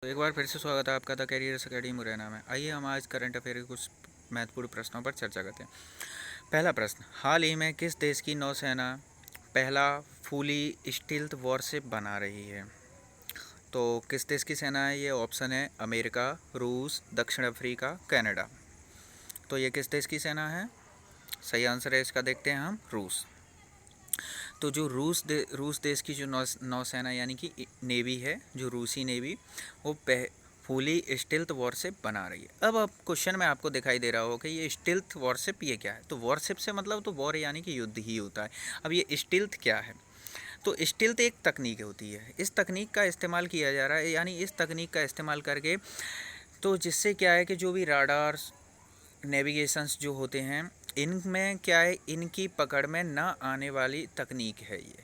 तो एक बार फिर से स्वागत है आपका द कैरियर्स अकेडमी मुरैना में। आइए हम आज करंट अफेयर के कुछ महत्वपूर्ण प्रश्नों पर चर्चा करते हैं। पहला प्रश्न, हाल ही में किस देश की नौसेना पहला फुली स्टील्थ वॉरशिप बना रही है? तो किस देश की सेना है? ये ऑप्शन है अमेरिका, रूस, दक्षिण अफ्रीका, कनाडा। तो ये किस देश की सेना है? सही आंसर है इसका, देखते हैं हम, रूस। तो जो रूस देश की जो नौसेना यानी कि नेवी है, जो रूसी नेवी, वो फुली स्टिल्थ वॉरशिप बना रही है। अब क्वेश्चन में आपको दिखाई दे रहा हो कि ये स्टिल्थ वॉरशिप ये क्या है? तो वॉरशिप से मतलब तो वॉर यानी कि युद्ध ही होता है। अब ये स्टिल्थ क्या है? तो स्टिल्थ एक तकनीक होती है, इस तकनीक का इस्तेमाल किया जा रहा है, यानी इस तकनीक का इस्तेमाल करके तो जिससे क्या है कि जो भी राडार नेविगेशंस जो होते हैं, इनमें क्या है, इनकी पकड़ में ना आने वाली तकनीक है ये।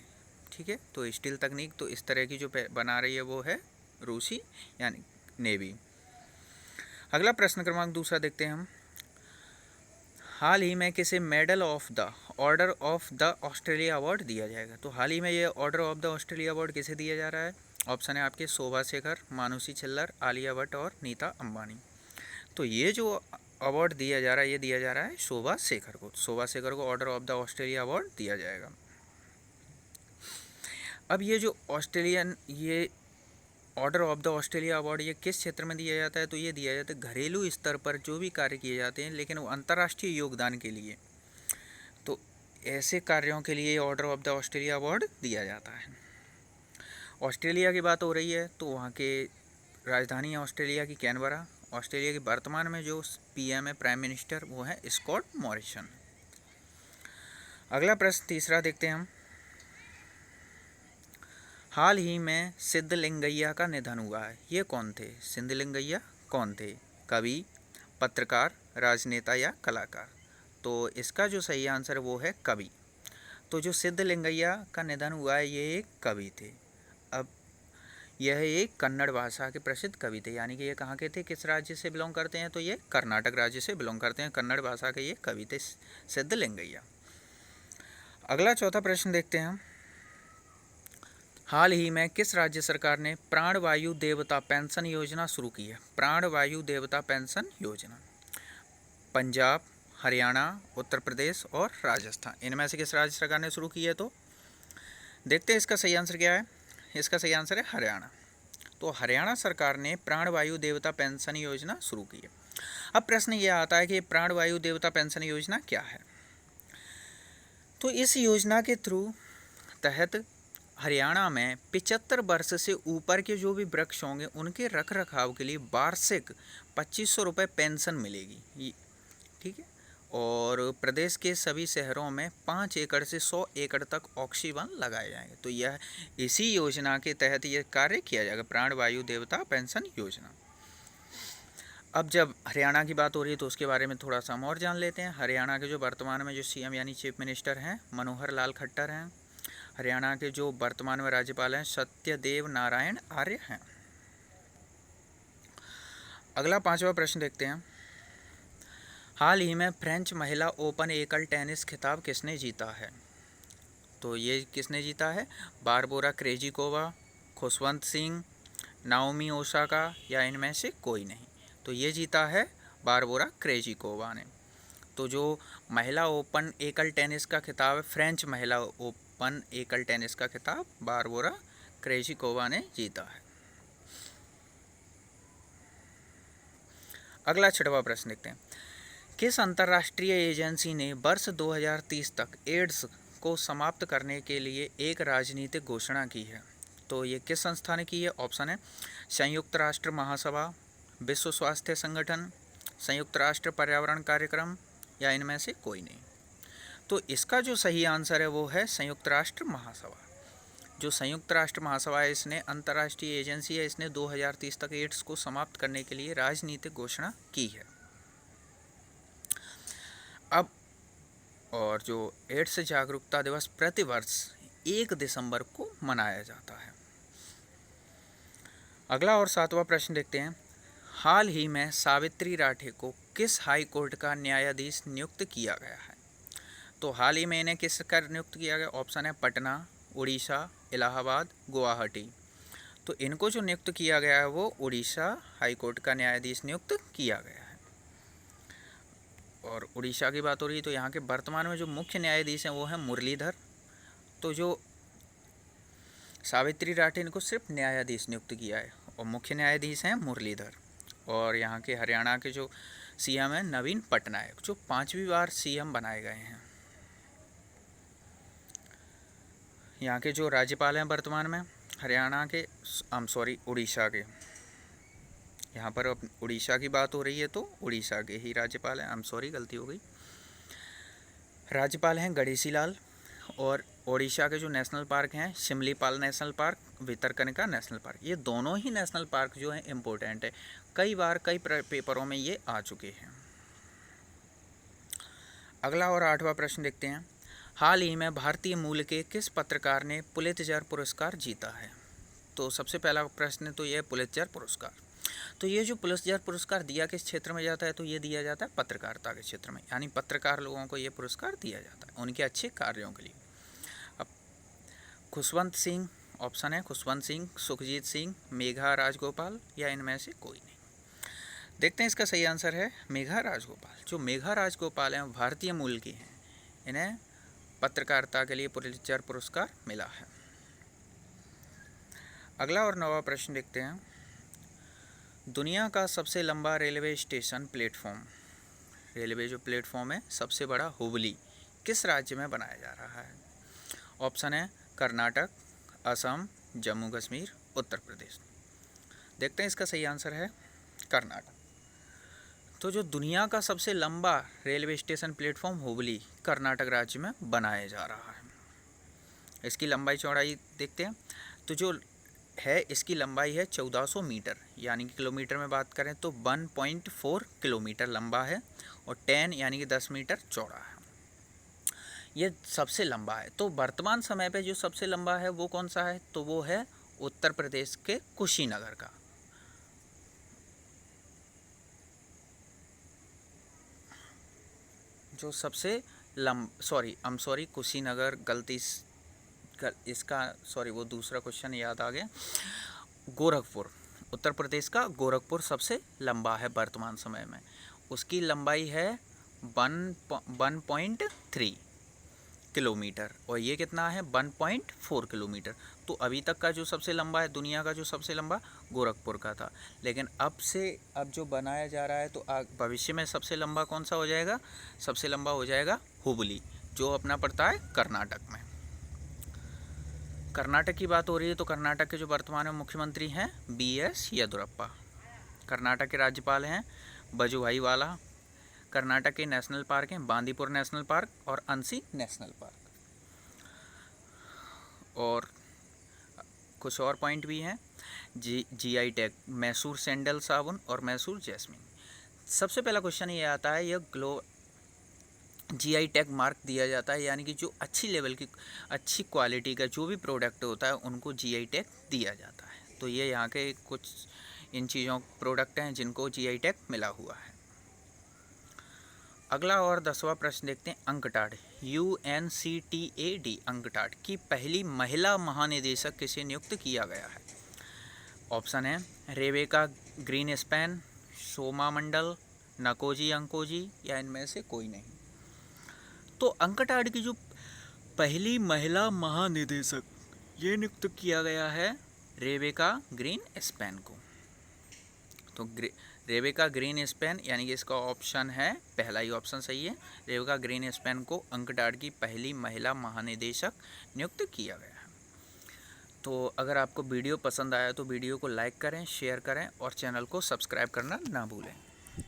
ठीक है, तो स्टील तकनीक तो इस तरह की जो बना रही है वो है रूसी यानी नेवी। अगला प्रश्न क्रमांक दूसरा देखते हैं हम। हाल ही में किसे medal of the order of the Australia award दिया जाएगा? तो हाल ही में ये order of the Australia award किसे दिया जा रहा है? ऑप्शन है आपके शोभा शेखर, मानुषी छिल्लर, आलिया भट्ट और नीता अंबानी। तो ये जो अवार्ड दिया जा रहा है, ये दिया जा रहा है शोभा शेखर को। शोभा शेखर को order of the Australia award दिया जाएगा। अब ये जो ये order of the Australia award ये किस क्षेत्र में दिया जाता है? तो ये दिया जाता है घरेलू स्तर पर जो भी कार्य किए जाते हैं, लेकिन वो अंतर्राष्ट्रीय योगदान के लिए, तो ऐसे कार्यों के लिए order of the Australia award दिया जाता है। ऑस्ट्रेलिया की बात हो रही है तो वहाँ के राजधानी है ऑस्ट्रेलिया की कैनबरा। ऑस्ट्रेलिया के वर्तमान में जो पीएम है, प्राइम मिनिस्टर, वो है स्कॉट मॉरिसन। अगला प्रश्न तीसरा देखते हैं हम। हाल ही में सिद्धलिंगैया का निधन हुआ है, ये कौन थे? सिद्धलिंगैया कौन थे? कवि, पत्रकार, राजनेता या कलाकार? तो इसका जो सही आंसर वो है कवि। तो जो सिद्धलिंगैया का निधन हुआ है ये एक कवि थे। अब यह एक कन्नड़ भाषा के प्रसिद्ध कवि थे, यानी कि ये कहाँ के थे, किस राज्य से बिलोंग करते हैं? तो ये कर्नाटक राज्य से बिलोंग करते हैं। कन्नड़ भाषा के ये कवि थे सिद्धलिंगैया। अगला चौथा प्रश्न देखते हैं हम। हाल ही में किस राज्य सरकार ने प्राणवायु देवता पेंशन योजना शुरू की है? प्राणवायु देवता पेंशन योजना। पंजाब, हरियाणा, उत्तर प्रदेश और राजस्थान, इनमें से किस राज्य सरकार ने शुरू की है? तो देखते हैं इसका सही आंसर क्या है। इसका सही आंसर है हरियाणा। तो हरियाणा सरकार ने प्राणवायु देवता पेंशन योजना शुरू की है। अब प्रश्न ये आता है कि प्राणवायु देवता पेंशन योजना क्या है? तो इस योजना के तहत हरियाणा में 75 वर्ष से ऊपर के जो भी वृक्ष होंगे उनके रख रखाव के लिए वार्षिक 2500 रुपये पेंशन मिलेगी। ठीक है, और प्रदेश के सभी शहरों में 5 एकड़ से 100 एकड़ तक ऑक्सीवन लगाए जाएंगे। तो यह इसी योजना के तहत यह कार्य किया जाएगा, प्राणवायु देवता पेंशन योजना। अब जब हरियाणा की बात हो रही है तो उसके बारे में थोड़ा सा हम और जान लेते हैं। हरियाणा के जो वर्तमान में जो सीएम यानी चीफ मिनिस्टर हैं मनोहर लाल खट्टर हैं। हरियाणा के जो वर्तमान में राज्यपाल हैं सत्यदेव नारायण आर्य हैं। अगला पांचवा प्रश्न देखते हैं। हाल ही में फ्रेंच महिला ओपन एकल टेनिस खिताब किसने जीता है? तो ये किसने जीता है? Barbora Krejcikova, Khushwant Singh, Naomi Osaka या इनमें से कोई नहीं? तो ये जीता है बारबोरा क्रेजिकोवा ने। तो जो महिला ओपन एकल टेनिस का खिताब है, फ्रेंच महिला ओपन एकल टेनिस का खिताब बारबोरा क्रेजिकोवा ने जीता है। अगला छठवां प्रश्न देखते हैं। किस अंतर्राष्ट्रीय एजेंसी ने वर्ष 2030 तक एड्स को समाप्त करने के लिए एक राजनीतिक घोषणा की है? तो ये किस संस्था ने की है? ऑप्शन है संयुक्त राष्ट्र महासभा, विश्व स्वास्थ्य संगठन, संयुक्त राष्ट्र पर्यावरण कार्यक्रम या इनमें से कोई नहीं? तो इसका जो सही आंसर है वो है संयुक्त राष्ट्र महासभा। जो संयुक्त राष्ट्र महासभा है, इसने अंतर्राष्ट्रीय एजेंसी है, इसने 2030 तक एड्स को समाप्त करने के लिए राजनीतिक घोषणा की है। अब और जो एड्स जागरूकता दिवस प्रतिवर्ष 1 दिसंबर को मनाया जाता है। अगला और सातवां प्रश्न देखते हैं। हाल ही में सावित्री राठे को किस हाई कोर्ट का न्यायाधीश नियुक्त किया गया है? तो हाल ही में इन्हें किस कर नियुक्त किया गया? ऑप्शन है पटना, उड़ीसा, इलाहाबाद, गुवाहाटी। तो तो इनको जो नियुक्त किया गया है वो उड़ीसा हाई कोर्ट का न्यायाधीश नियुक्त किया गया है। और उड़ीसा की बात हो रही है तो यहाँ के वर्तमान में जो मुख्य न्यायाधीश हैं वो हैं मुरलीधर। तो जो सावित्री राठे इनको सिर्फ न्यायाधीश नियुक्त किया है और मुख्य न्यायाधीश हैं मुरलीधर। और यहाँ के हरियाणा के जो सीएम हैं नवीन पटनायक, जो 5वीं बार सीएम बनाए गए हैं। यहाँ के जो राज्यपाल हैं वर्तमान में हरियाणा के, उड़ीसा के, यहाँ पर उड़ीसा की बात हो रही है तो उड़ीसा के ही राज्यपाल हैं, गलती हो गई। राज्यपाल हैं गणेशी लाल। और उड़ीसा के जो नेशनल पार्क हैं Similipal national park, Bhitarkanika national park, ये दोनों ही नेशनल पार्क जो हैं इम्पोर्टेंट है, कई बार कई पेपरों में ये आ चुके हैं। अगला और 8वां प्रश्न देखते हैं। हाल ही में भारतीय मूल के किस पत्रकार ने पुलित्जर पुरस्कार जीता है? तो सबसे पहला प्रश्न तो ये पुलित्जर पुरस्कार। तो ये जो पुलित्जर पुरस्कार दिया किस क्षेत्र में जाता है? तो ये दिया जाता है पत्रकारिता के क्षेत्र में, यानी पत्रकार लोगों को ये पुरस्कार दिया जाता है उनके अच्छे कार्यों के लिए। अब खुशवंत सिंह ऑप्शन है, खुशवंत सिंह, सुखजीत सिंह, मेघा राजगोपाल या इनमें से कोई नहीं। देखते हैं इसका सही आंसर है मेघा राजगोपाल। जो मेघा राजगोपाल हैं भारतीय मूल की हैं, इन्हें पत्रकारिता के लिए पुलित्जर पुरस्कार मिला है। अगला और 9वां प्रश्न देखते हैं। दुनिया का सबसे लंबा रेलवे स्टेशन प्लेटफॉर्म, रेलवे जो प्लेटफॉर्म है सबसे बड़ा, हुबली, किस राज्य में बनाया जा रहा है? ऑप्शन है कर्नाटक, असम, जम्मू कश्मीर, उत्तर प्रदेश। देखते हैं इसका सही आंसर है कर्नाटक। तो जो दुनिया का सबसे लंबा railway station platform Hubli Karnataka राज्य में बनाया जा रहा है। इसकी लंबाई चौड़ाई देखते हैं। तो जो है इसकी लंबाई है 1400 मीटर, यानी कि किलोमीटर में बात करें तो 1.4 किलोमीटर लंबा है और 10 यानी कि 10 मीटर चौड़ा है। ये सबसे लंबा है। तो वर्तमान समय पे जो सबसे लंबा है वो कौन सा है? तो वो है उत्तर प्रदेश के कुशीनगर का। जो सबसे कुशीनगर, गलती इसका वो दूसरा क्वेश्चन याद आ गया। गोरखपुर, उत्तर प्रदेश का गोरखपुर सबसे लंबा है वर्तमान समय में। उसकी लंबाई है 1.3 किलोमीटर और ये कितना है 1.4 किलोमीटर। तो अभी तक का जो सबसे लंबा है, दुनिया का जो सबसे लंबा गोरखपुर का था, लेकिन अब जो बनाया जा रहा है तो भविष्य में सबसे लंबा कौन सा हो जाएगा? सबसे लंबा हो जाएगा हुबली, जो अपना पड़ता है कर्नाटक में। कर्नाटक की बात हो रही है तो कर्नाटक के जो वर्तमान में मुख्यमंत्री हैं BS येदियुरप्पा। कर्नाटक के राज्यपाल हैं वजुभाई वाला। कर्नाटक के नेशनल पार्क हैं बांदीपुर नेशनल पार्क और अंसी नेशनल पार्क। और कुछ और पॉइंट भी हैं। GI टैग मैसूर सैंडल साबुन और मैसूर जैस्मिन। सबसे पहला क्वेश्चन ये आता है, यह GI टैग मार्क दिया जाता है, यानी कि जो अच्छी लेवल की अच्छी क्वालिटी का जो भी प्रोडक्ट होता है उनको GI टैग दिया जाता है। तो ये यहाँ के कुछ इन चीज़ों प्रोडक्ट हैं जिनको GI टैग मिला हुआ है। अगला और 10वां प्रश्न देखते हैं। अंकटाड UNCTAD अंकटाड की पहली महिला महानिदेशक किसे नियुक्त किया गया है? ऑप्शन है रेबेका ग्रीनस्पैन, सोमा मंडल, नकोजी अंकोजी या इनमें से कोई नहीं। तो अंकटाड की जो पहली महिला महानिदेशक ये नियुक्त किया गया है रेबेका ग्रीनस्पैन को। तो रेबेका ग्रीनस्पैन यानी कि इसका ऑप्शन है पहला ही ऑप्शन सही है। रेबेका ग्रीनस्पैन को अंकटाड की पहली महिला महानिदेशक नियुक्त किया गया है। तो अगर आपको वीडियो पसंद आया तो वीडियो को लाइक करें, शेयर करें और चैनल को सब्सक्राइब करना ना भूलें।